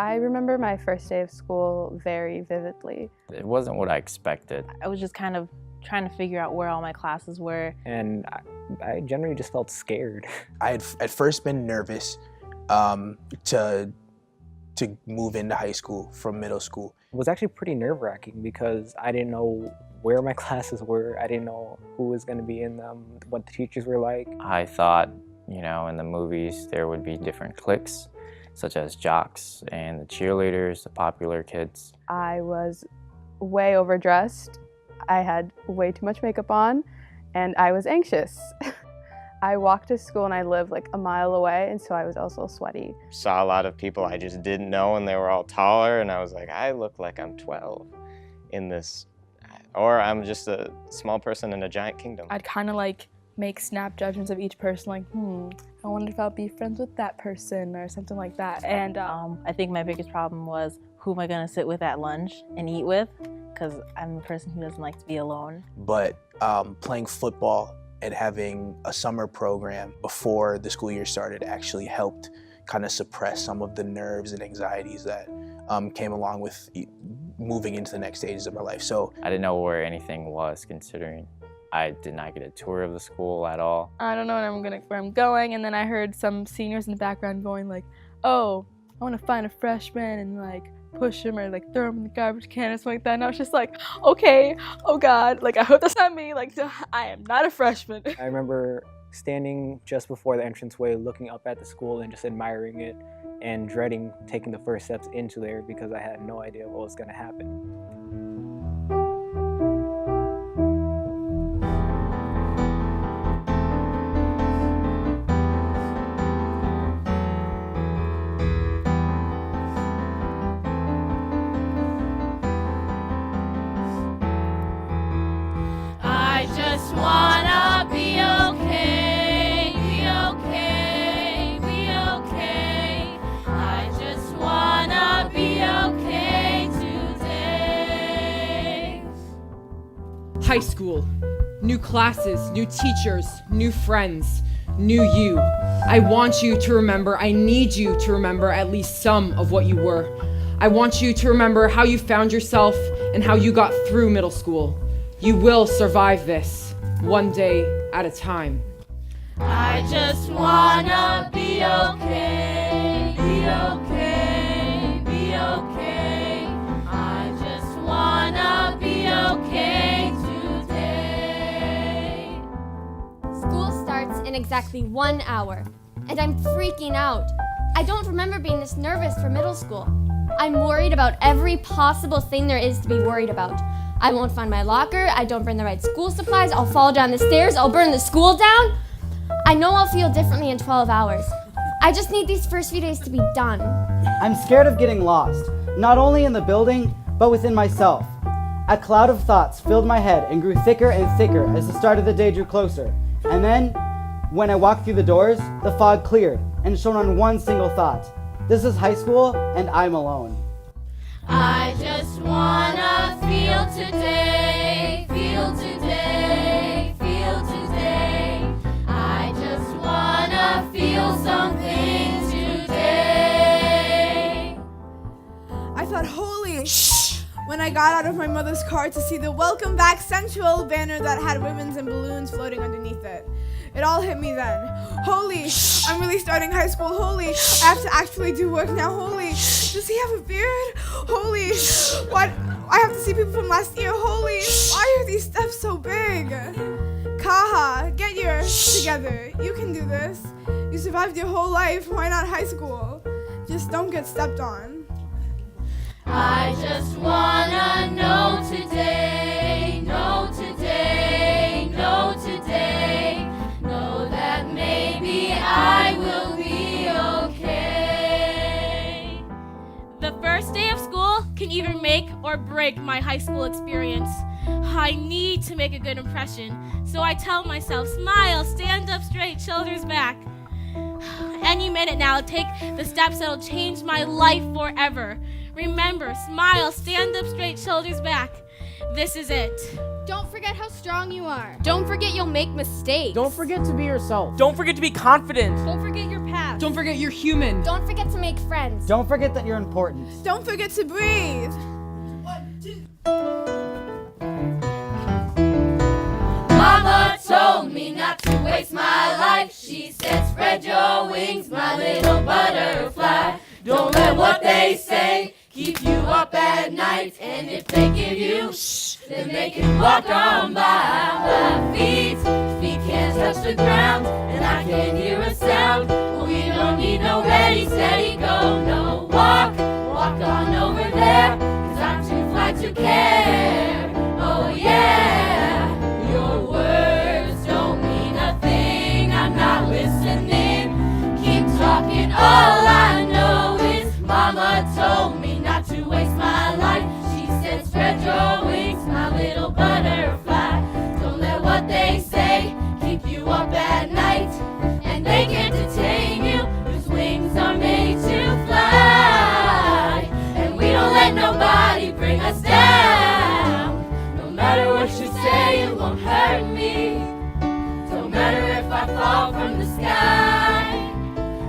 I remember my first day of school very vividly. It wasn't what I expected. I was just kind of trying to figure out where all my classes were. And I generally just felt scared. I had at first been nervous to move into high school from middle school. It was actually pretty nerve-wracking because I didn't know where my classes were. I didn't know who was going to be in them, what the teachers were like. I thought, you know, in the movies there would be different cliques, such as jocks and the cheerleaders, the popular kids. I was way overdressed. I had way too much makeup on, and I was anxious. I walked to school and I lived like a mile away, and so I was also sweaty. Saw a lot of people I just didn't know, and they were all taller, and I was like, I look like I'm 12 in this, or I'm just a small person in a giant kingdom. I'd kind of like make snap judgments of each person, like, I wonder if I'll be friends with that person or something like that. And I think my biggest problem was, who am I gonna sit with at lunch and eat with? Because I'm a person who doesn't like to be alone. But playing football and having a summer program before the school year started actually helped kind of suppress some of the nerves and anxieties that came along with moving into the next stages of my life. So I didn't know where anything was, considering I did not get a tour of the school at all. I don't know where I'm going, and then I heard some seniors in the background going like, oh, I want to find a freshman and like push him or like throw him in the garbage can or something like that. And I was just like, okay, oh God, like I hope that's not me. Like I am not a freshman. I remember standing just before the entranceway, looking up at the school and just admiring it and dreading taking the first steps into there because I had no idea what was going to happen. High school, new classes, new teachers, new friends, new you. I want you to remember, I need you to remember at least some of what you were. I want you to remember how you found yourself and how you got through middle school. You will survive this, one day at a time. I just wanna be okay, be okay, be okay. I just wanna be okay today. School starts in exactly 1 hour, and I'm freaking out. I don't remember being this nervous for middle school. I'm worried about every possible thing there is to be worried about. I won't find my locker, I don't bring the right school supplies, I'll fall down the stairs, I'll burn the school down. I know I'll feel differently in 12 hours. I just need these first few days to be done. I'm scared of getting lost, not only in the building, but within myself. A cloud of thoughts filled my head and grew thicker and thicker as the start of the day drew closer. And then, when I walked through the doors, the fog cleared and shone on one single thought. This is high school, and I'm alone. I just wanna feel today, feel today, feel today. I just wanna feel something today. I thought, holy shh, when I got out of my mother's car to see the Welcome Back Central banner that had ribbons and balloons floating underneath it. It all hit me then. Holy, I'm really starting high school. Holy, I have to actually do work now. Holy, does he have a beard? Holy, what? I have to see people from last year. Holy, why are these steps so big? Kaha, get your together. You can do this. You survived your whole life. Why not high school? Just don't get stepped on. I just wanna know today, know today, know today. Know that maybe I will be okay. The first day of school can either make or break my high school experience. I need to make a good impression, so I tell myself, smile, stand up straight, shoulders back. Any minute now, take the steps that'll change my life forever. Remember, smile, stand up straight, shoulders back. This is it. Don't forget how strong you are. Don't forget you'll make mistakes. Don't forget to be yourself. Don't forget to be confident. Don't forget your past. Don't forget you're human. Don't forget to make friends. Don't forget that you're important. Don't forget to breathe. Mama told me not to waste my life. She said, spread your wings, my little butterfly. Don't let what they say keep you up at night. And if they give you shh, then they can walk on by. My feet can't touch the ground, and I can hear a sound. We don't need no ready, steady, go. No, walk on over there, 'cause I'm too fly to care. Oh yeah, your words don't mean a thing. I'm not listening. Keep talking, all I know is Mama told me not to waste my life. She said, spread your wings, my little butterfly. Don't let what they say keep you up at night, and they can't detain you, 'cause wings are made to fly. And we don't let nobody bring us down. No matter what you say, it won't hurt me. Don't matter if I fall from the sky.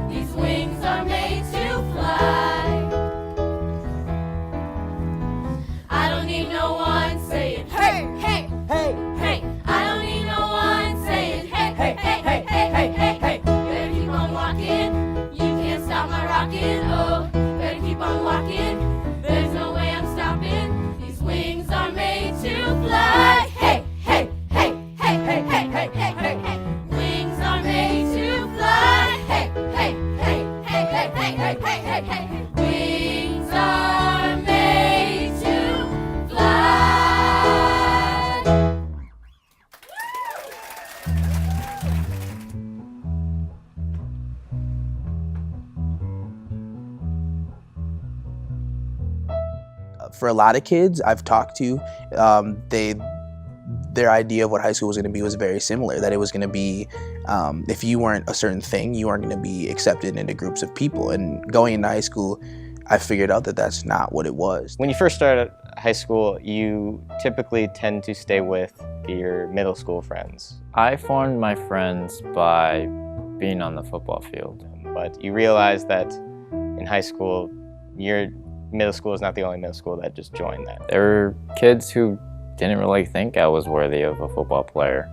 These wings are made to fly. I don't need no one saying, hey, hey, Hey, hey. I don't need no one saying, hey, hey, hey, hey, hey, hey, hey, hey. Better keep on walking. You can't stop my rocking. Oh, better keep on walking. There's no way I'm stopping. These wings are made to fly. Hey, hey, hey, hey, hey, hey, hey, hey, hey, hey. Wings are made to fly. Hey, hey, hey, hey, hey, hey, hey, hey, hey, hey. Wings are made to fly. For a lot of kids I've talked to, their idea of what high school was going to be was very similar. That it was going to be, if you weren't a certain thing, you weren't going to be accepted into groups of people. And going into high school, I figured out that that's not what it was. When you first start at high school, you typically tend to stay with your middle school friends. I formed my friends by being on the football field. But you realize that in high school, your middle school is not the only middle school that just joined that. There were kids who didn't really think I was worthy of a football player.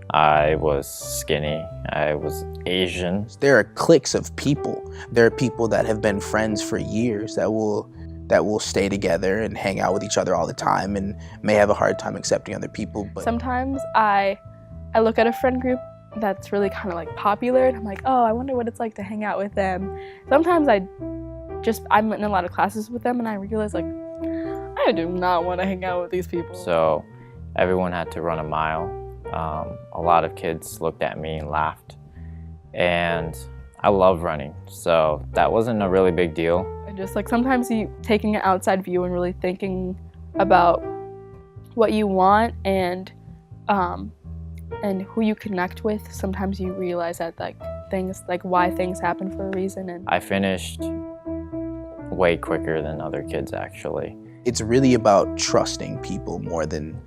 I was skinny, I was Asian. There are cliques of people. There are people that have been friends for years that will stay together and hang out with each other all the time and may have a hard time accepting other people. But Sometimes I look at a friend group that's really kind of like popular and I'm like, oh, I wonder what it's like to hang out with them. Sometimes I'm in a lot of classes with them and I realize like, I do not want to hang out with these people. So everyone had to run a mile. A lot of kids looked at me and laughed. And I love running, so that wasn't a really big deal. And just like sometimes taking an outside view and really thinking about what you want and who you connect with, sometimes you realize that why things happen for a reason. And I finished way quicker than other kids actually. It's really about trusting people more than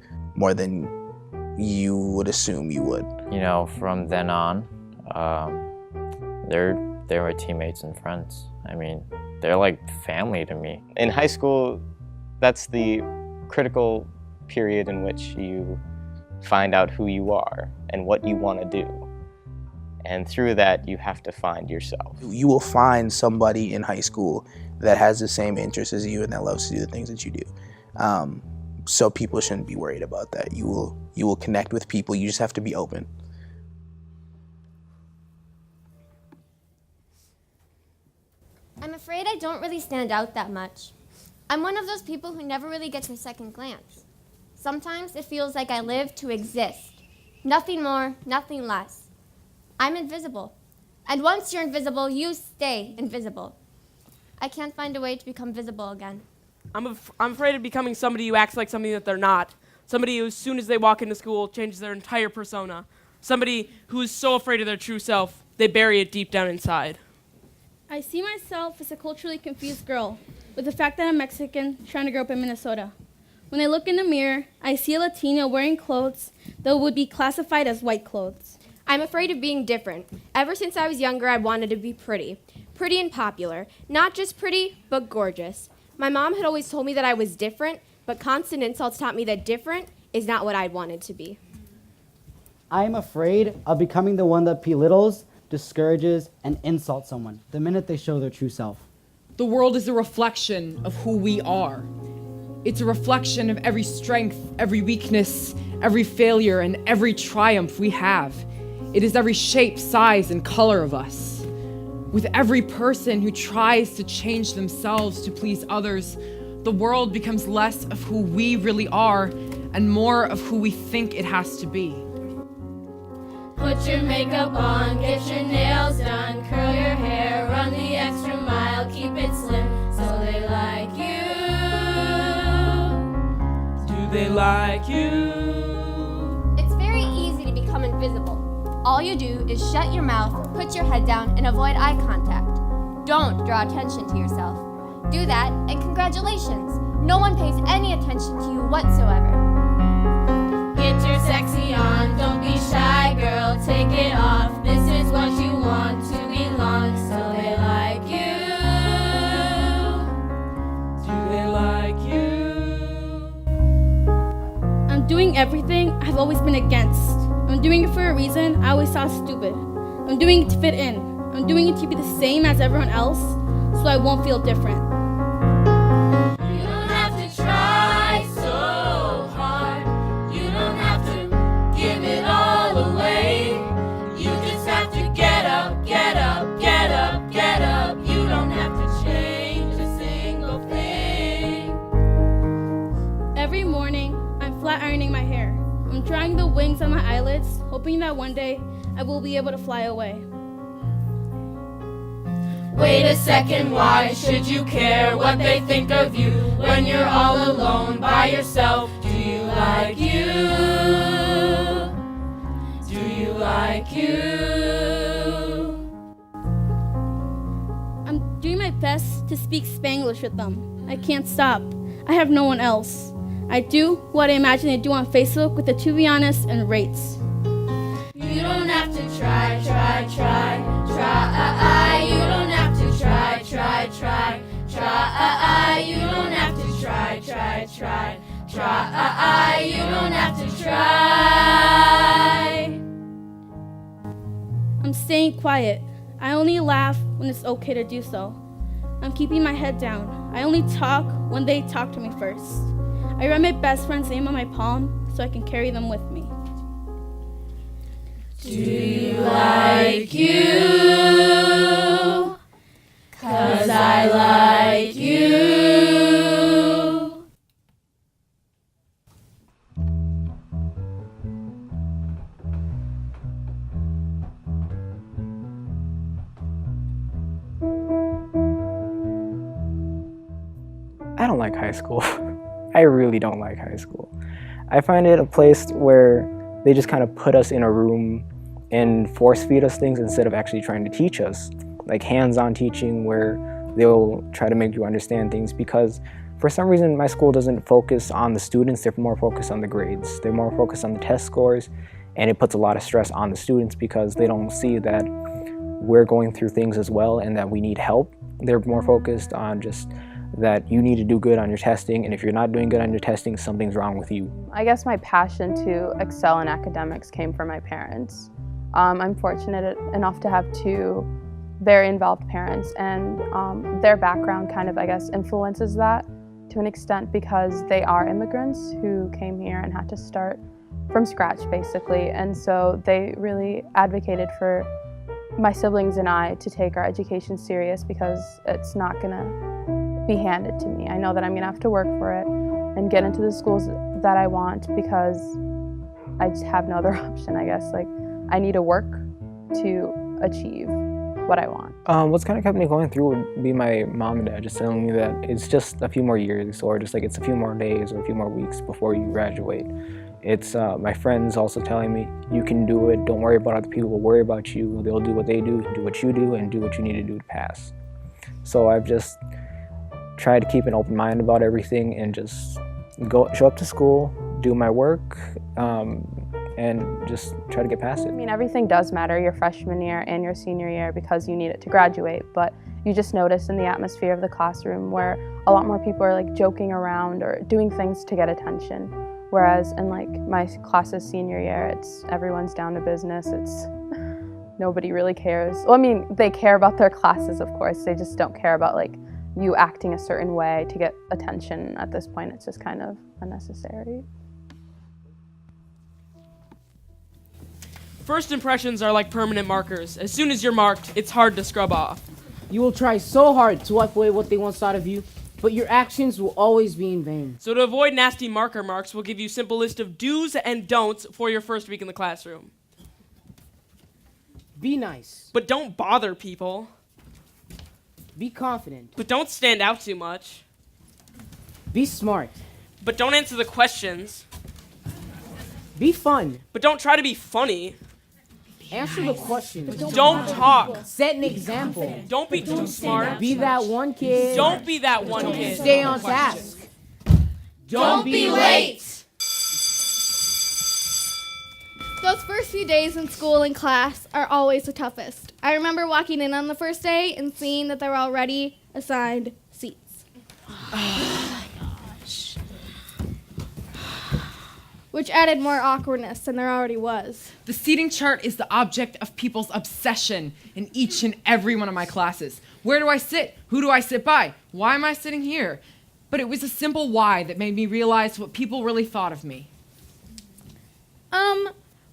you would assume you would. You know, from then on, they were teammates and friends. I mean, they're like family to me. In high school, that's the critical period in which you find out who you are and what you want to do. And through that, you have to find yourself. You will find somebody in high school that has the same interests as you and that loves to do the things that you do. So people shouldn't be worried about that. You will connect with people. You just have to be open. I'm afraid I don't really stand out that much. I'm one of those people who never really gets a second glance. Sometimes it feels like I live to exist. Nothing more, nothing less. I'm invisible. And once you're invisible, you stay invisible. I can't find a way to become visible again. I'm afraid of becoming somebody who acts like something that they're not. Somebody who, as soon as they walk into school, changes their entire persona. Somebody who is so afraid of their true self, they bury it deep down inside. I see myself as a culturally confused girl, with the fact that I'm Mexican, trying to grow up in Minnesota. When I look in the mirror, I see a Latina wearing clothes that would be classified as white clothes. I'm afraid of being different. Ever since I was younger, I wanted to be pretty. Pretty and popular. Not just pretty, but gorgeous. My mom had always told me that I was different, but constant insults taught me that different is not what I wanted to be. I am afraid of becoming the one that belittles, discourages, and insults someone the minute they show their true self. The world is a reflection of who we are. It's a reflection of every strength, every weakness, every failure, and every triumph we have. It is every shape, size, and color of us. With every person who tries to change themselves to please others, the world becomes less of who we really are and more of who we think it has to be. Put your makeup on, get your nails done, curl your hair, run the extra mile, keep it slim so they like you. Do they like you? It's very easy to become invisible. All you do is shut your mouth, put your head down, and avoid eye contact. Don't draw attention to yourself. Do that, and congratulations. No one pays any attention to you whatsoever. Get your sexy on, don't be shy, girl, take it off. This is what you want to belong, so they like you. Do they like you? I'm doing everything I've always been against. I'm doing it for a reason I always thought stupid. I'm doing it to fit in. I'm doing it to be the same as everyone else, so I won't feel different. You don't have to try so hard. You don't have to give it all away. You just have to get up, get up, get up, get up. You don't have to change a single thing. Every morning, I'm flat ironing my hair. I'm drying the wings on my eyelids, hoping that one day I will be able to fly away. Wait a second, why should you care what they think of you when you're all alone by yourself? Do you like you? Do you like you? I'm doing my best to speak Spanglish with them. I can't stop. I have no one else. I do what I imagine they do on Facebook with the To Be Honest and rates. You don't have to try, try, try, try. You don't have to try, try, try, try. You don't have to try, try, try, try. You don't have to try. I'm staying quiet. I only laugh when it's okay to do so. I'm keeping my head down. I only talk when they talk to me first. I write my best friend's name on my palm so I can carry them with me. Do you like you? 'Cause I like you. I don't like high school. I really don't like high school. I find it a place where they just kind of put us in a room and force feed us things instead of actually trying to teach us. Like hands-on teaching where they'll try to make you understand things, because for some reason my school doesn't focus on the students, they're more focused on the grades. They're more focused on the test scores, and it puts a lot of stress on the students because they don't see that we're going through things as well and that we need help. They're more focused on just that you need to do good on your testing, and if you're not doing good on your testing, something's wrong with you. I guess my passion to excel in academics came from my parents. I'm fortunate enough to have two very involved parents, and their background kind of, I guess, influences that to an extent because they are immigrants who came here and had to start from scratch, basically. And so they really advocated for my siblings and I to take our education serious because it's not gonna be handed to me. I know that I'm gonna have to work for it and get into the schools that I want because I just have no other option, I guess. Like, I need to work to achieve what I want. What's kind of kept me going through would be my mom and dad just telling me that it's just a few more years, or just like it's a few more days or a few more weeks before you graduate. It's my friends also telling me, you can do it, don't worry about other people, worry about you, they'll do what they do what you do, and do what you need to do to pass. So I've just tried to keep an open mind about everything and just show up to school, do my work, and just try to get past it. I mean, everything does matter your freshman year and your senior year because you need it to graduate, but you just notice in the atmosphere of the classroom where a lot more people are like joking around or doing things to get attention. Whereas in like my class's senior year, it's everyone's down to business. It's nobody really cares. Well, I mean, they care about their classes, of course. They just don't care about like you acting a certain way to get attention. At this point, it's just kind of unnecessary. First impressions are like permanent markers. As soon as you're marked, it's hard to scrub off. You will try so hard to wipe away what they once thought of you, but your actions will always be in vain. So to avoid nasty marker marks, we'll give you a simple list of do's and don'ts for your first week in the classroom. Be nice. But don't bother people. Be confident. But don't stand out too much. Be smart. But don't answer the questions. Be fun. But don't try to be funny. Answer the questions. Don't talk. Set an example. Don't be too smart. Be that one kid. Don't be that one kid. Stay on task. Don't be late. Those first few days in school and class are always the toughest. I remember walking in on the first day and seeing that there were already assigned seats. Which added more awkwardness than there already was. The seating chart is the object of people's obsession in each and every one of my classes. Where do I sit? Who do I sit by? Why am I sitting here? But it was a simple why that made me realize what people really thought of me.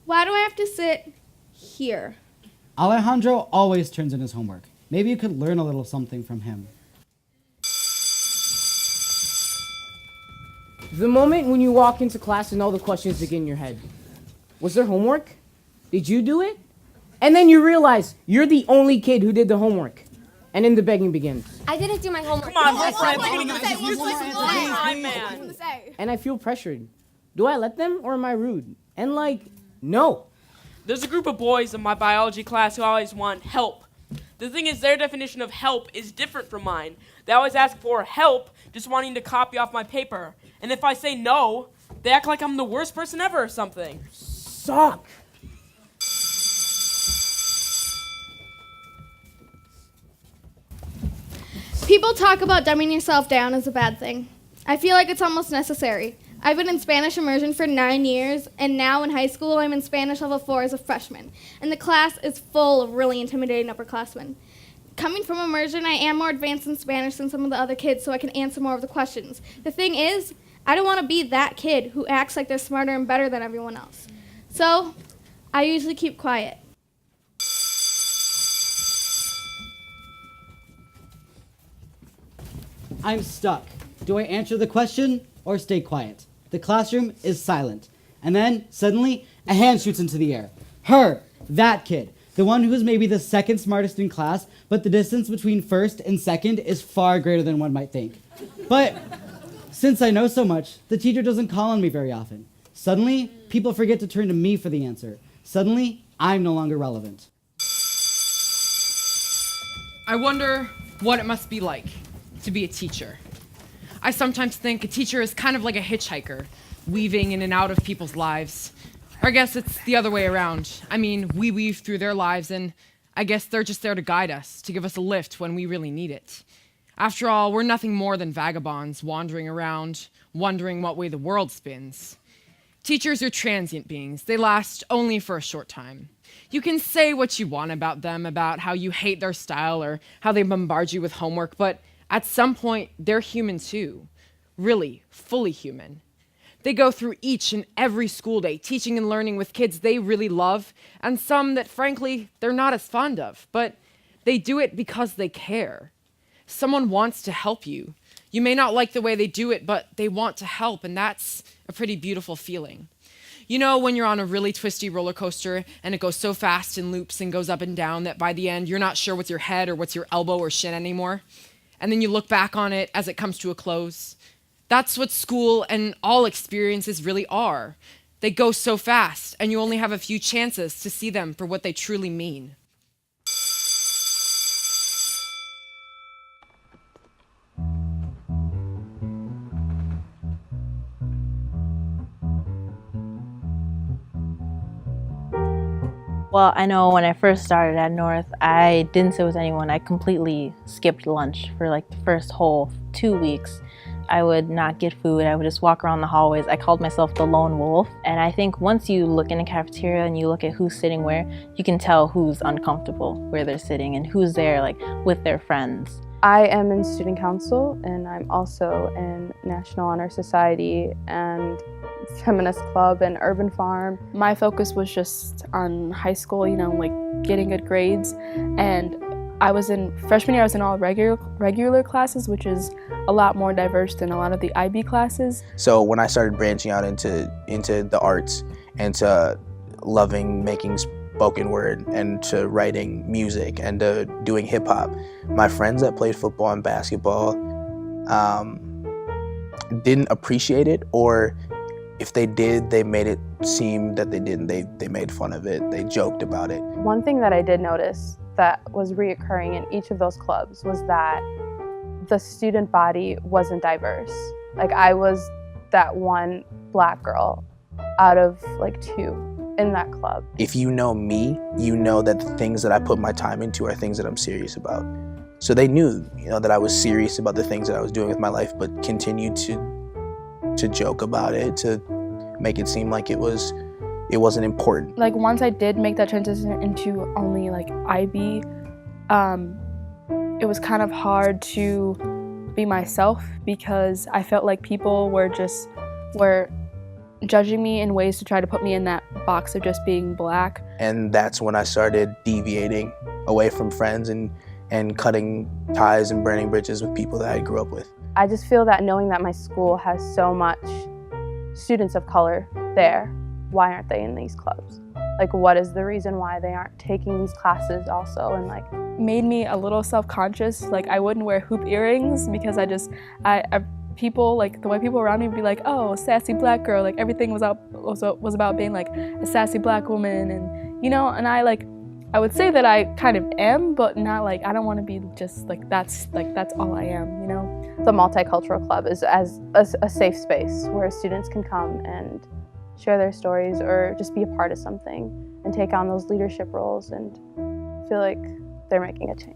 Why do I have to sit here? Alejandro always turns in his homework. Maybe you could learn a little something from him. The moment when you walk into class and all the questions that get in your head. Was there homework? Did you do it? And then you realize you're the only kid who did the homework. And then the begging begins. I didn't do my homework. Come on, my friend. Time, man. And I feel pressured. Do I let them or am I rude? And no. There's a group of boys in my biology class who always want help. The thing is, their definition of help is different from mine. They always ask for help, just wanting to copy off my paper. And if I say no, they act like I'm the worst person ever or something. Suck. People talk about dumbing yourself down as a bad thing. I feel like it's almost necessary. I've been in Spanish immersion for 9 years, and now in high school I'm in Spanish level 4 as a freshman. And the class is full of really intimidating upperclassmen. Coming from immersion, I am more advanced in Spanish than some of the other kids, so I can answer more of the questions. The thing is, I don't want to be that kid who acts like they're smarter and better than everyone else. So, I usually keep quiet. I'm stuck. Do I answer the question or stay quiet? The classroom is silent. And then, suddenly, a hand shoots into the air. Her, that kid. The one who is maybe the second smartest in class, but the distance between first and second is far greater than one might think. But since I know so much, the teacher doesn't call on me very often. Suddenly, people forget to turn to me for the answer. Suddenly, I'm no longer relevant. I wonder what it must be like to be a teacher. I sometimes think a teacher is kind of like a hitchhiker, weaving in and out of people's lives. Or I guess it's the other way around. I mean, we weave through their lives, and I guess they're just there to guide us, to give us a lift when we really need it. After all, we're nothing more than vagabonds wandering around, wondering what way the world spins. Teachers are transient beings. They last only for a short time. You can say what you want about them, about how you hate their style or how they bombard you with homework, but at some point, they're human too. Really, fully human. They go through each and every school day, teaching and learning with kids they really love, and some that, frankly, they're not as fond of, but they do it because they care. Someone wants to help you. You may not like the way they do it, but they want to help, and that's a pretty beautiful feeling. You know, when you're on a really twisty roller coaster and it goes so fast and loops and goes up and down that by the end, you're not sure what's your head or what's your elbow or shin anymore? And then you look back on it as it comes to a close. That's what school and all experiences really are. They go so fast, and you only have a few chances to see them for what they truly mean. Well, I know when I first started at North, I didn't sit with anyone. I completely skipped lunch for like the first whole 2 weeks. I would not get food. I would just walk around the hallways. I called myself the lone wolf. And I think once you look in a cafeteria and you look at who's sitting where, you can tell who's uncomfortable where they're sitting and who's there like with their friends. I am in student council, and I'm also in National Honor Society and Feminist Club and Urban Farm. My focus was just on high school, you know, like getting good grades. And I was in freshman year, I was in all regular classes, which is a lot more diverse than a lot of the IB classes. So when I started branching out into the arts and to loving making spoken word and to writing music and to doing hip hop, my friends that played football and basketball didn't appreciate it, or if they did, they made it seem that they didn't. They made fun of it. They joked about it. One thing that I did notice that was reoccurring in each of those clubs was that the student body wasn't diverse. Like, I was that one black girl out of like 2 in that club. If you know me, you know that the things that I put my time into are things that I'm serious about. So they knew, you know, that I was serious about the things that I was doing with my life, but continued to joke about it, to make it seem like it wasn't important. Like, once I did make that transition into only like IB, it was kind of hard to be myself because I felt like people were judging me in ways to try to put me in that box of just being black. And that's when I started deviating away from friends and cutting ties and burning bridges with people that I grew up with. I just feel that knowing that my school has so much students of color there, why aren't they in these clubs? Like, what is the reason why they aren't taking these classes also? And like, made me a little self-conscious. Like, I wouldn't wear hoop earrings because people, like, the way people around me would be like, oh, sassy black girl. Like, everything was about being like a sassy black woman, and you know, and I would say that I kind of am, but not like, I don't want to be just like that's all I am, you know? The Multicultural Club is as a safe space where students can come and share their stories or just be a part of something and take on those leadership roles and feel like they're making a change.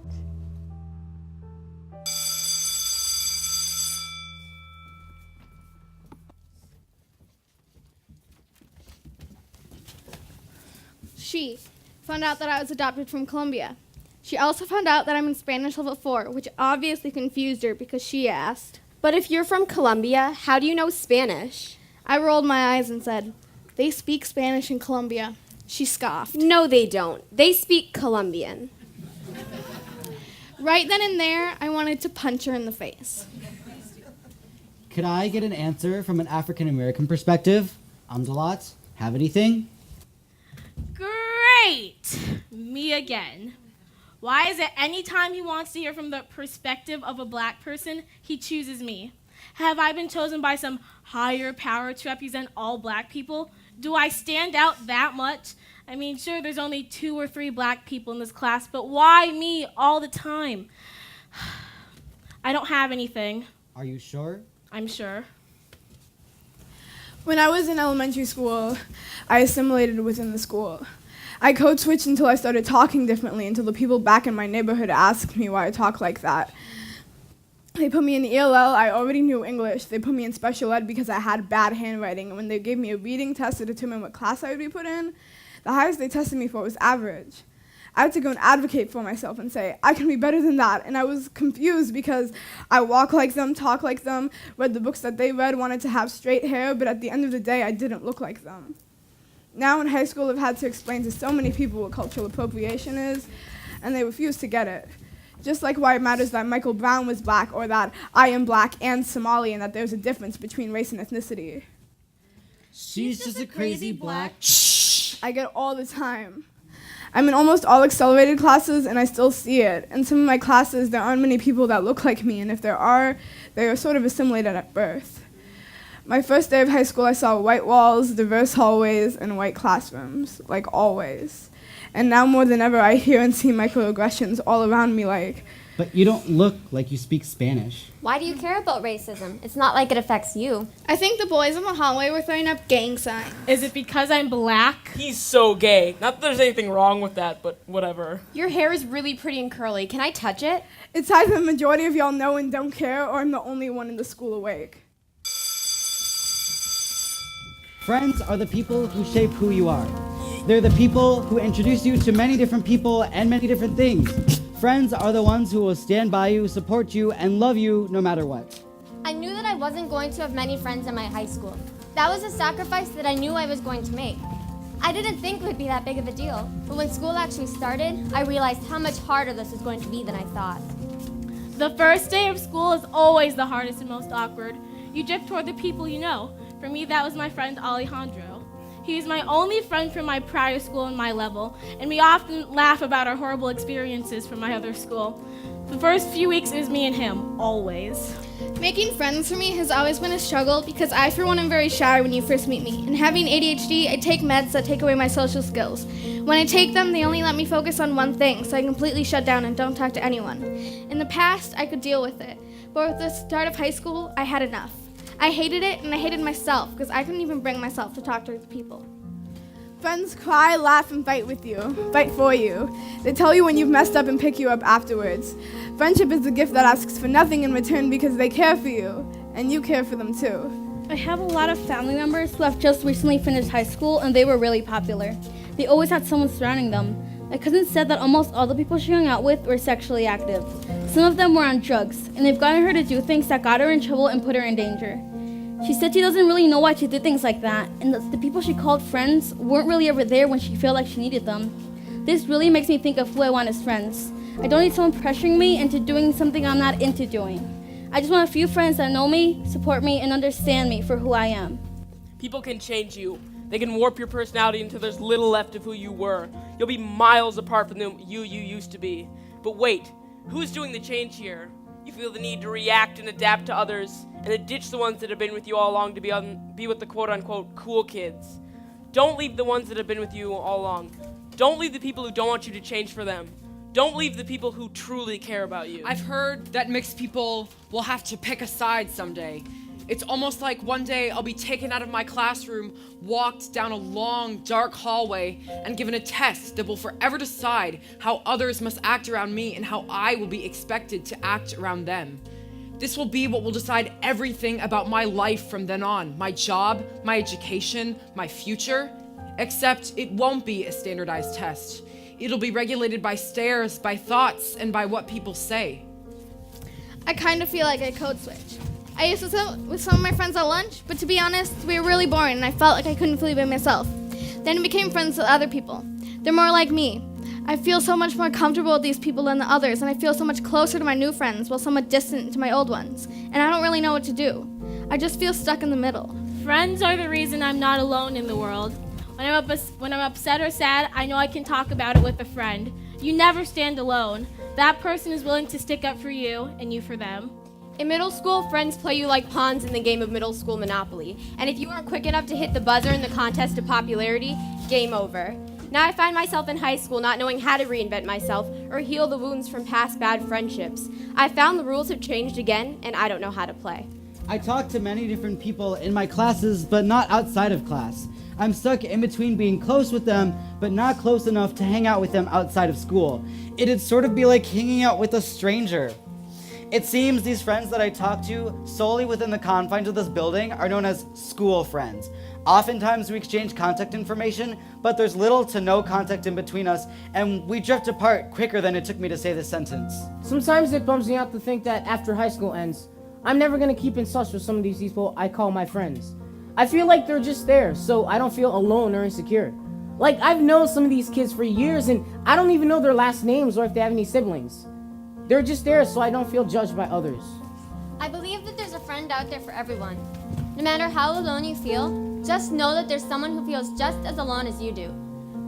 She found out that I was adopted from Colombia. She also found out that I'm in Spanish level 4, which obviously confused her because she asked, "But if you're from Colombia, how do you know Spanish?" I rolled my eyes and said, "They speak Spanish in Colombia." She scoffed. "No, they don't. They speak Colombian." Right then and there, I wanted to punch her in the face. Could I get an answer from an African American perspective? Amdalat, have anything? Great! Me again. Why is it any time he wants to hear from the perspective of a black person, he chooses me? Have I been chosen by some higher power to represent all black people? Do I stand out that much? I mean, sure, there's only 2 or 3 black people in this class, but why me all the time? I don't have anything. Are you sure? I'm sure. When I was in elementary school, I assimilated within the school. I code switched until I started talking differently, until the people back in my neighborhood asked me why I talk like that. They put me in ELL. I already knew English. They put me in special ed because I had bad handwriting. And when they gave me a reading test to determine what class I would be put in, the highest they tested me for was average. I had to go and advocate for myself and say, I can be better than that. And I was confused because I walk like them, talk like them, read the books that they read, wanted to have straight hair, but at the end of the day, I didn't look like them. Now in high school, I've had to explain to so many people what cultural appropriation is, and they refuse to get it. Just like why it matters that Michael Brown was black, or that I am black and Somali, and that there's a difference between race and ethnicity. She's just a crazy black... Shh! I get it all the time. I'm in almost all accelerated classes, and I still see it. In some of my classes, there aren't many people that look like me, and if there are, they are sort of assimilated at birth. My first day of high school, I saw white walls, diverse hallways, and white classrooms, like always. And now more than ever, I hear and see microaggressions all around me like, But you don't look like you speak Spanish. Why do you care about racism? It's not like it affects you. I think the boys in the hallway were throwing up gang signs. Is it because I'm black? He's so gay. Not that there's anything wrong with that, but whatever. Your hair is really pretty and curly. Can I touch it? it's either the majority of y'all know and don't care, or I'm the only one in the school awake. Friends are the people who shape who you are. They're the people who introduce you to many different people and many different things. Friends are the ones who will stand by you, support you, and love you no matter what. I knew that I wasn't going to have many friends in my high school. That was a sacrifice that I knew I was going to make. I didn't think it would be that big of a deal, but when school actually started, I realized how much harder this was going to be than I thought. The first day of school is always the hardest and most awkward. You drift toward the people you know. For me, that was my friend Alejandro. He was my only friend from my prior school and my level, and we often laugh about our horrible experiences from my other school. The first few weeks, it was me and him, always. Making friends for me has always been a struggle because I, for one, am very shy when you first meet me. And having ADHD, I take meds that take away my social skills. When I take them, they only let me focus on one thing, so I completely shut down and don't talk to anyone. In the past, I could deal with it, but with the start of high school, I had enough. I hated it, and I hated myself because I couldn't even bring myself to talk to people. Friends cry, laugh, and fight with you, fight for you. They tell you when you've messed up and pick you up afterwards. Friendship is a gift that asks for nothing in return because they care for you, and you care for them too. I have a lot of family members who have just recently finished high school, and they were really popular. They always had someone surrounding them. My cousin said that almost all the people she hung out with were sexually active. Some of them were on drugs, and they've gotten her to do things that got her in trouble and put her in danger. She said she doesn't really know why she did things like that, and that the people she called friends weren't really ever there when she felt like she needed them. This really makes me think of who I want as friends. I don't need someone pressuring me into doing something I'm not into doing. I just want a few friends that know me, support me, and understand me for who I am. People can change you. They can warp your personality until there's little left of who you were. You'll be miles apart from the you used to be. But wait, who's doing the change here? You feel the need to react and adapt to others, and to ditch the ones that have been with you all along to be with the quote-unquote cool kids. Don't leave the ones that have been with you all along. Don't leave the people who don't want you to change for them. Don't leave the people who truly care about you. I've heard that mixed people will have to pick a side someday. It's almost like one day I'll be taken out of my classroom, walked down a long, dark hallway, and given a test that will forever decide how others must act around me and how I will be expected to act around them. This will be what will decide everything about my life from then on, my job, my education, my future, except it won't be a standardized test. It'll be regulated by stares, by thoughts, and by what people say. I kind of feel like I code switch. I used to sit with some of my friends at lunch, but to be honest, we were really boring and I felt like I couldn't fully be myself. Then I became friends with other people. They're more like me. I feel so much more comfortable with these people than the others, and I feel so much closer to my new friends while somewhat distant to my old ones. And I don't really know what to do. I just feel stuck in the middle. Friends are the reason I'm not alone in the world. When I'm upset or sad, I know I can talk about it with a friend. You never stand alone. That person is willing to stick up for you and you for them. In middle school, friends play you like pawns in the game of middle school Monopoly. And if you aren't quick enough to hit the buzzer in the contest of popularity, game over. Now I find myself in high school not knowing how to reinvent myself or heal the wounds from past bad friendships. I found the rules have changed again, and I don't know how to play. I talk to many different people in my classes, but not outside of class. I'm stuck in between being close with them, but not close enough to hang out with them outside of school. It'd sort of be like hanging out with a stranger. It seems these friends that I talk to solely within the confines of this building are known as school friends. Oftentimes we exchange contact information, but there's little to no contact in between us, and we drift apart quicker than it took me to say this sentence. Sometimes it bums me out to think that after high school ends, I'm never gonna keep in touch with some of these people I call my friends. I feel like they're just there, so I don't feel alone or insecure. Like, I've known some of these kids for years, and I don't even know their last names or if they have any siblings. They're just there so I don't feel judged by others. I believe that there's a friend out there for everyone. No matter how alone you feel, just know that there's someone who feels just as alone as you do.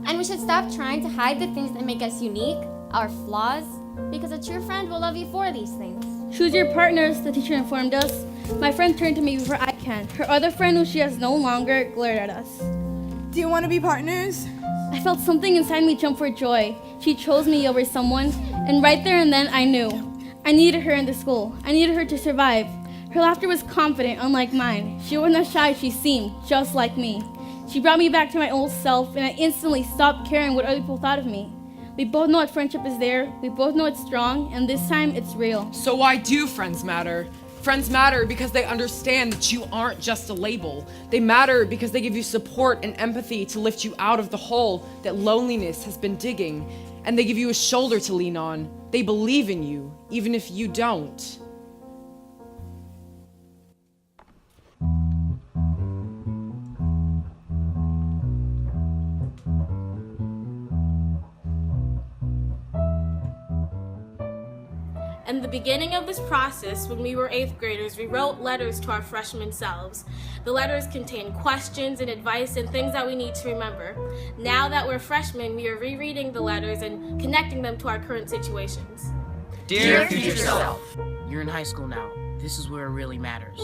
And we should stop trying to hide the things that make us unique, our flaws, because a true friend will love you for these things. Choose your partners, the teacher informed us. My friend turned to me before I can. Her other friend, who she has no longer, glared at us. Do you want to be partners? I I felt something inside me jump for joy. She chose me over someone, and right there and then I knew. I needed her in the school. I needed her to survive. Her laughter was confident, unlike mine. She wasn't as shy as she seemed, just like me. She brought me back to my old self, and I instantly stopped caring what other people thought of me. We both know that friendship is there, we both know it's strong, and this time it's real. So why do friends matter? Friends matter because they understand that you aren't just a label. They matter because they give you support and empathy to lift you out of the hole that loneliness has been digging. And they give you a shoulder to lean on. They believe in you, even if you don't. In the beginning of this process, when we were 8th graders, we wrote letters to our freshman selves. The letters contained questions and advice and things that we need to remember. Now that we're freshmen, we are rereading the letters and connecting them to our current situations. Dear future self, you're in high school now. This is where it really matters.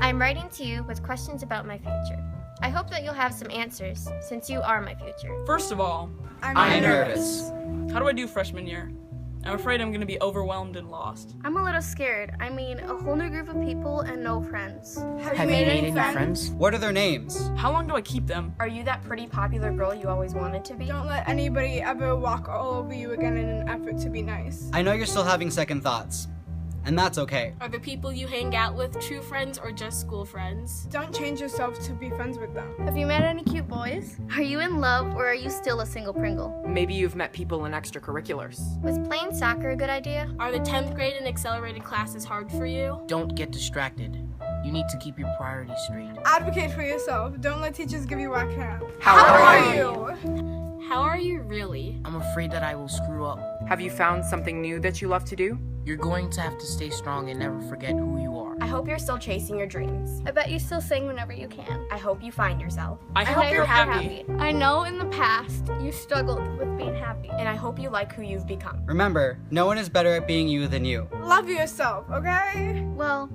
I'm writing to you with questions about my future. I hope that you'll have some answers, since you are my future. First of all, I'm nervous. How do I do freshman year? I'm afraid I'm gonna be overwhelmed and lost. I'm a little scared. I mean, a whole new group of people and no friends. Have you made any friends? What are their names? How long do I keep them? Are you that pretty popular girl you always wanted to be? Don't let anybody ever walk all over you again in an effort to be nice. I know you're still having second thoughts, and that's okay. Are the people you hang out with true friends or just school friends? Don't change yourself to be friends with them. Have you met any cute boys? Are you in love or are you still a single Pringle? Maybe you've met people in extracurriculars. Was playing soccer a good idea? Are the 10th grade and accelerated classes hard for you? Don't get distracted. You need to keep your priorities straight. Advocate for yourself. Don't let teachers give you whack hand. How are you? How are you really? I'm afraid that I will screw up. Have you found something new that you love to do? You're going to have to stay strong and never forget who you are. I hope you're still chasing your dreams. I bet you still sing whenever you can. I hope you find yourself. I hope you're happy. I know in the past you struggled with being happy. And I hope you like who you've become. Remember, no one is better at being you than you. Love yourself, okay? Well,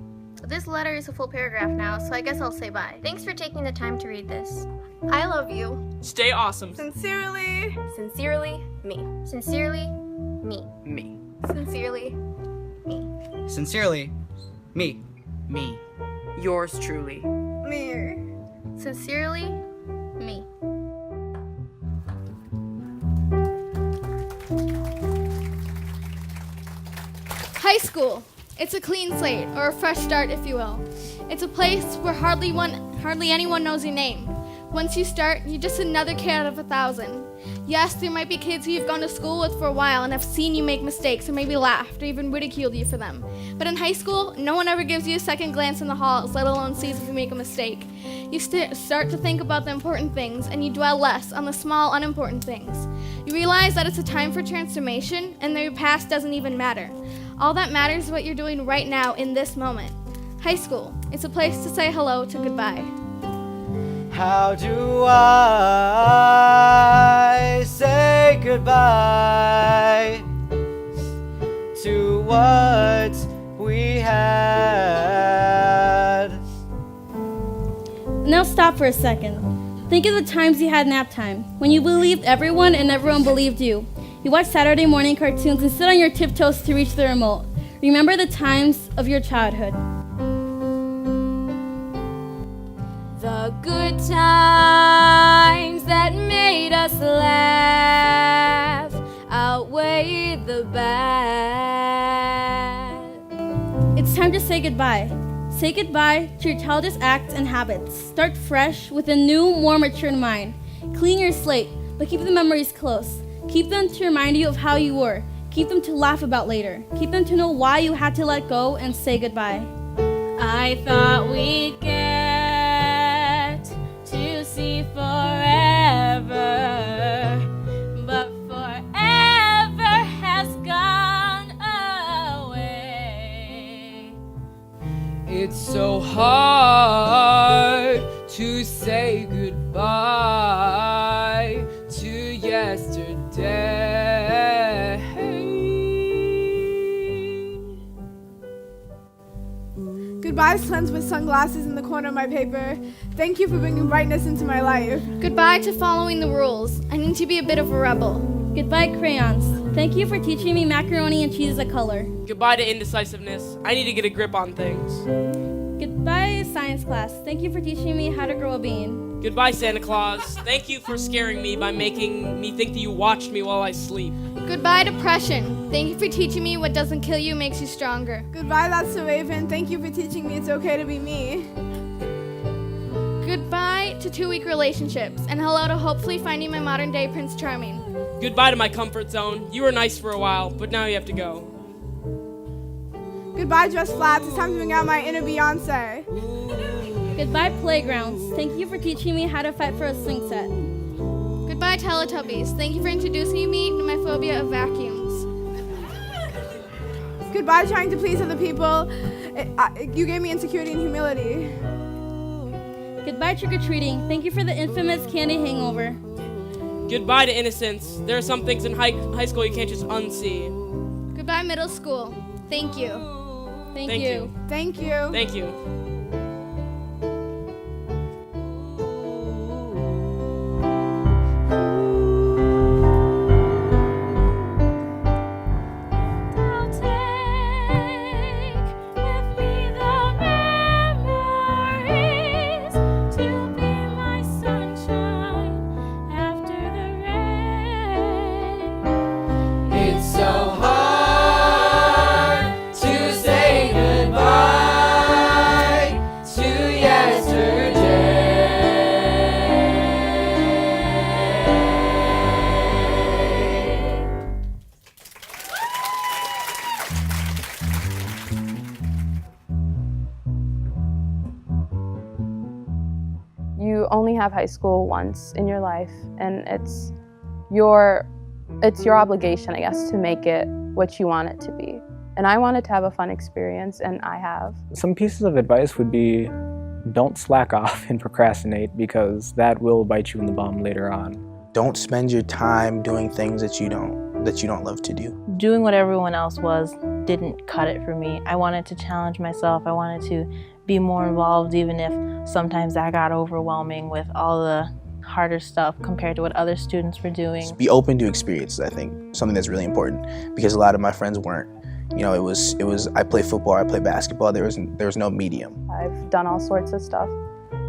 this letter is a full paragraph now, so I guess I'll say bye. Thanks for taking the time to read this. I love you. Stay awesome. Sincerely. Sincerely, me. Sincerely, me. Me. Sincerely, me. Sincerely, me. Me. Yours truly. Me. Sincerely, me. High school. It's a clean slate, or a fresh start, if you will. It's a place where hardly anyone knows your name. Once you start, you're just another kid out of 1,000. Yes, there might be kids who you've gone to school with for a while and have seen you make mistakes or maybe laughed or even ridiculed you for them. But in high school, no one ever gives you a second glance in the halls, let alone sees if you make a mistake. You start to think about the important things and you dwell less on the small, unimportant things. You realize that it's a time for transformation and that your past doesn't even matter. All that matters is what you're doing right now in this moment. High school, it's a place to say hello to goodbye. How do I say goodbye to what we had? Now stop for a second. Think of the times you had nap time, when you believed everyone and everyone believed you. You watched Saturday morning cartoons and stood on your tiptoes to reach the remote. Remember the times of your childhood. The good times that made us laugh outweigh the bad. It's time to say goodbye. Say goodbye to your childish acts and habits. Start fresh with a new, more mature mind. Clean your slate, but keep the memories close. Keep them to remind you of how you were. Keep them to laugh about later. Keep them to know why you had to let go and say goodbye. I thought we'd get to see forever, but forever has gone away. It's so hard to say goodbye to yesterday. Goodbye, suns with sunglasses in the corner of my paper. Thank you for bringing brightness into my life. Goodbye to following the rules. I need to be a bit of a rebel. Goodbye, crayons. Thank you for teaching me macaroni and cheese is a color. Goodbye to indecisiveness. I need to get a grip on things. Goodbye, science class. Thank you for teaching me how to grow a bean. Goodbye, Santa Claus. Thank you for scaring me by making me think that you watched me while I sleep. Goodbye, depression. Thank you for teaching me what doesn't kill you makes you stronger. Goodbye, that's the Raven. Thank you for teaching me it's okay to be me. Goodbye to 2-week relationships, and hello to hopefully finding my modern day Prince Charming. Goodbye to my comfort zone. You were nice for a while, but now you have to go. Goodbye, dress flats. It's time to bring out my inner Beyonce. Goodbye, playgrounds. Thank you for teaching me how to fight for a swing set. Goodbye, Teletubbies. Thank you for introducing me to my phobia of vacuums. Goodbye, trying to please other people. You gave me insecurity and humility. Goodbye, trick-or-treating. Thank you for the infamous candy hangover. Goodbye to innocence. There are some things in high school you can't just unsee. Goodbye, middle school. Thank you. Thank you. Thank you. Thank you. You only have high school once in your life, and it's your obligation, I guess, to make it what you want it to be. And I wanted to have a fun experience, and I have. Some pieces of advice would be, don't slack off and procrastinate, because that will bite you in the bum later on. Don't spend your time doing things that you don't love to do. Doing what everyone else was didn't cut it for me. I wanted to challenge myself. I wanted to be more involved, even if sometimes that got overwhelming with all the harder stuff compared to what other students were doing. Just be open to experiences, I think. Something that's really important, because a lot of my friends weren't. You know, it was I play football, I play basketball, there was no medium. I've done all sorts of stuff.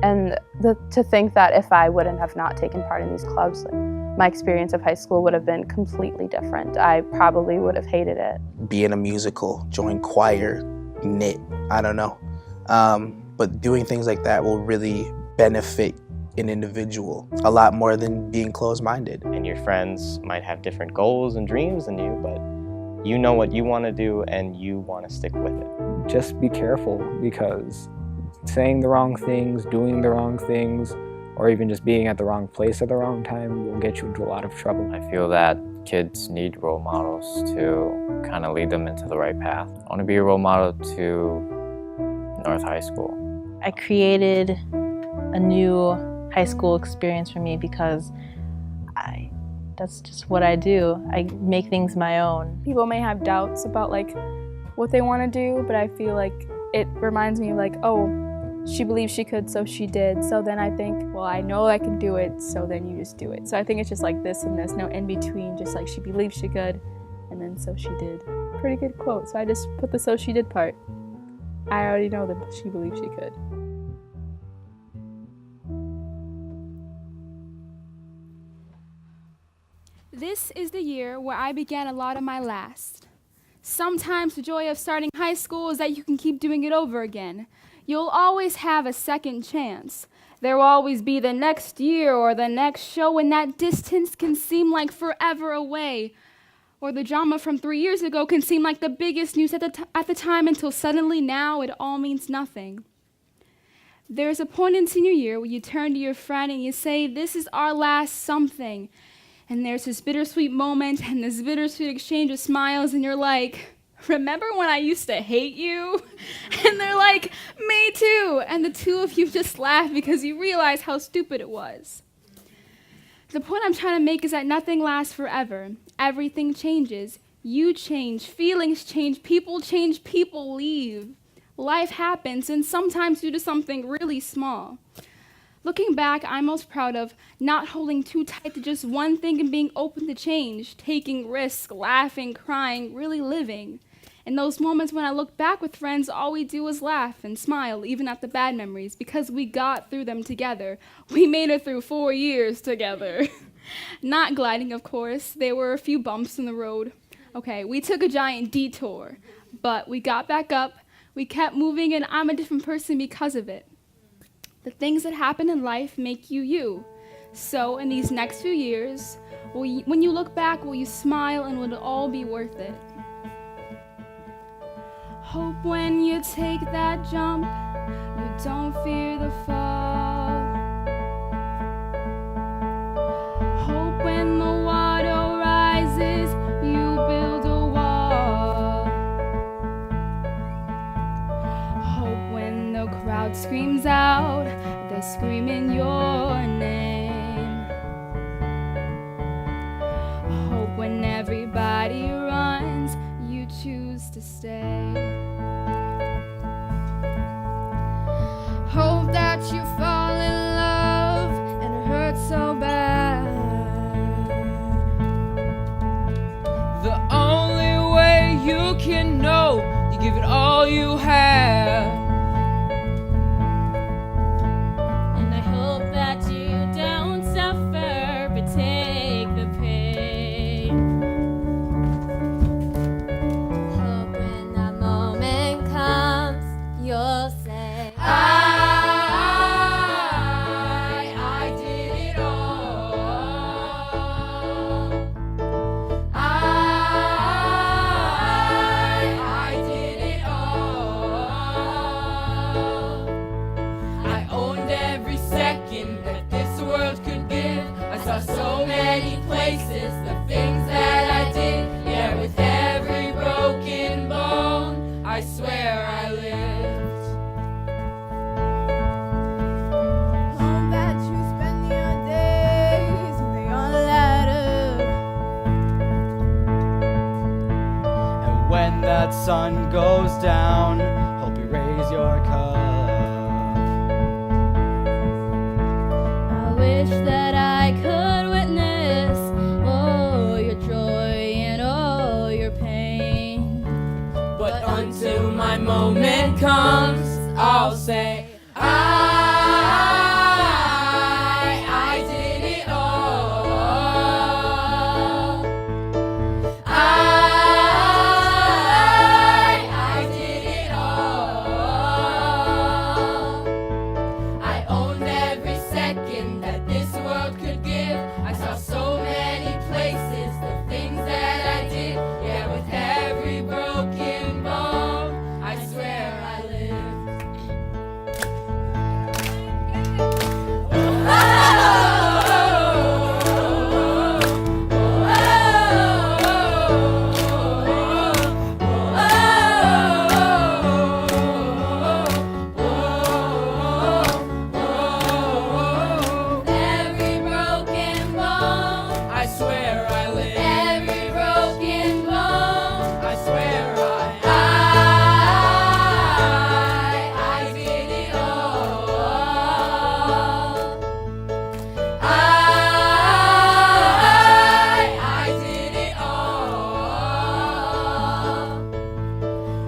And to think that if I wouldn't have not taken part in these clubs, like, my experience of high school would have been completely different. I probably would have hated it. Be in a musical, join choir, knit, I don't know. But doing things like that will really benefit an individual a lot more than being closed-minded. And your friends might have different goals and dreams than you, but you know what you want to do and you want to stick with it. Just be careful, because saying the wrong things, doing the wrong things, or even just being at the wrong place at the wrong time will get you into a lot of trouble. I feel that kids need role models to kind of lead them into the right path. I want to be a role model to North High School. I created a new high school experience for me because that's just what I do. I make things my own. People may have doubts about like what they want to do, but I feel like it reminds me of like, oh, she believed she could, so she did. So then I think, well, I know I can do it, so then you just do it. So I think it's just like this and this, no in between, just like she believed she could, and then so she did. Pretty good quote, so I just put the so she did part. I already know that she believed she could. This is the year where I began a lot of my last. Sometimes the joy of starting high school is that you can keep doing it over again. You'll always have a second chance. There will always be the next year or the next show, and that distance can seem like forever away. Or the drama from 3 years ago can seem like the biggest news at the time, until suddenly now it all means nothing. There's a point in senior year where you turn to your friend and you say, this is our last something. And there's this bittersweet moment and this bittersweet exchange of smiles, and you're like, remember when I used to hate you? And they're like, me too. And the two of you just laugh because you realize how stupid it was. The point I'm trying to make is that nothing lasts forever. Everything changes. You change, feelings change, people leave. Life happens, and sometimes due to something really small. Looking back, I'm most proud of not holding too tight to just one thing and being open to change, taking risks, laughing, crying, really living. In those moments when I look back with friends, all we do is laugh and smile, even at the bad memories, because we got through them together. We made it through 4 years together. Not gliding, of course. There were a few bumps in the road. Okay, we took a giant detour, but we got back up, we kept moving, and I'm a different person because of it. The things that happen in life make you you. So in these next few years, when you look back, will you smile and will it all be worth it? Hope when you take that jump, you don't fear the fall. Hope when the water rises, you build a wall. Hope when the crowd screams out, they're screaming your name. Hope when everybody runs, you choose to stay. Hope that you fall in love and it hurts so bad. The only way you can know, you give it all you have. And I hope that you don't suffer, but take the pain. Hope when that moment comes, you'll say, I did it all. I did it all. I owned every second that this world could give. I saw so many places, the things that I did. Yeah, with every broken bone, I swear I lived. Hope that you spend your days and they all add up. And when that sun goes down, hope you raise your cup. I wish that I could witness all your joy and all your pain. But until my moment comes, I'll say, I did it all. I did it all. I owned every second that this world could give. I saw so many places, the things that I did. Yeah, with every broken bone, I swear I lived. Every broken bone, I swear I lived. Every broken bone, I swear I did it all. I did it all.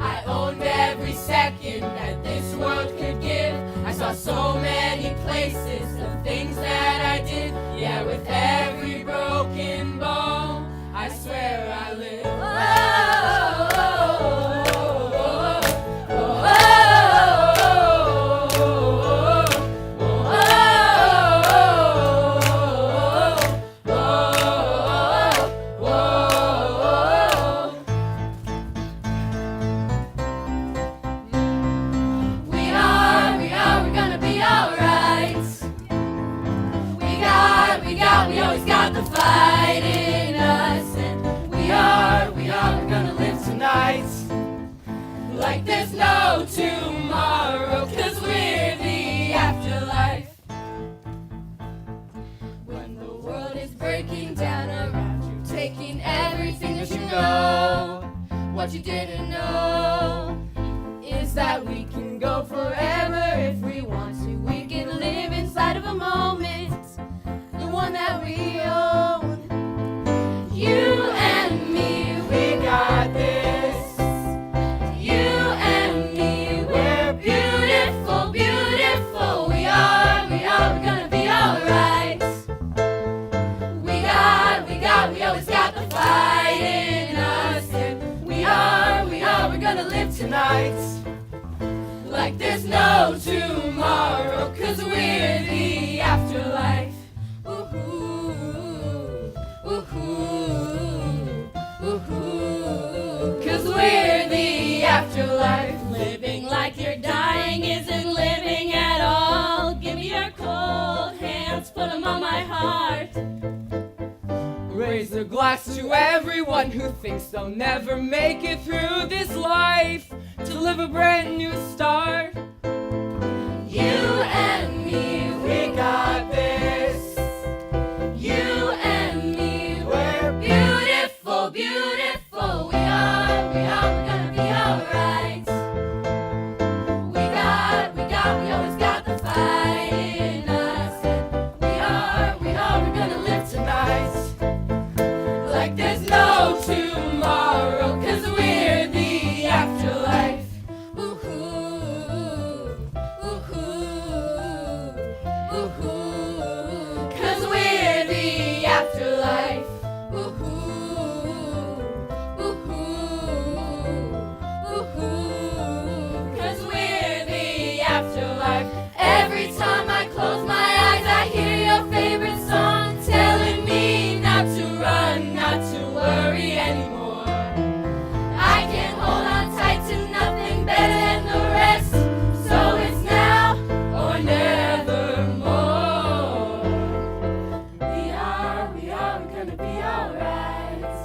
I owned every second that this world could give. I saw so many places, the things that I did. Yeah, with every broken bone, I swear I lived. We're gonna be alright. We always got the fight in us. And we're gonna live tonight like there's no tomorrow, 'cause we're the afterlife. When the world is breaking down around you, taking everything that you know, what you didn't know is that we gonna live tonight like there's no tomorrow, 'cause we're the afterlife. Ooh-hoo, ooh-hoo, ooh-hoo, 'cause we're the afterlife. Living like you're dying isn't living at all. Give me your cold hands, put them on my heart. Raise a glass to everyone who thinks they'll never make it through this life, to live a brand new start. You and me, we got this. You and me, we're beautiful, beautiful. We are, we're gonna be alright. We always got the fight in us. We're gonna live tonight like there's no tomorrow, 'cause we're the afterlife. Ooh-hoo, ooh-hoo, ooh-hoo, 'cause we're the afterlife. Ooh-hoo, ooh-hoo, ooh-hoo, 'cause we're the afterlife. Every time I close my eyes, I hear your favorite song telling me not to run, not to worry anymore. I can hold on tight to nothing better than the rest, so it's now or nevermore. We're gonna be alright.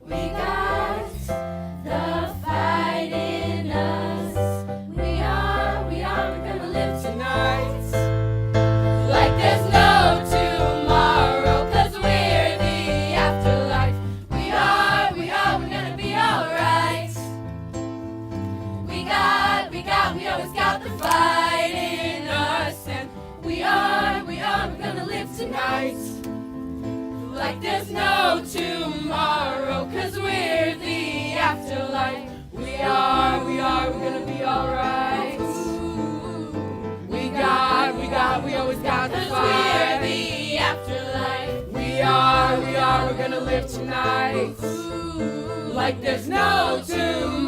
We got the fight in us. We're gonna live tonight like there's no tomorrow, 'cause we're the afterlife. We're gonna be alright. We always got the fight in us, and we're gonna live tonight like there's no tomorrow, 'cause we're the afterlife. We're gonna be alright. We always got the fight. We're the afterlife. We're gonna live tonight like there's no tomorrow.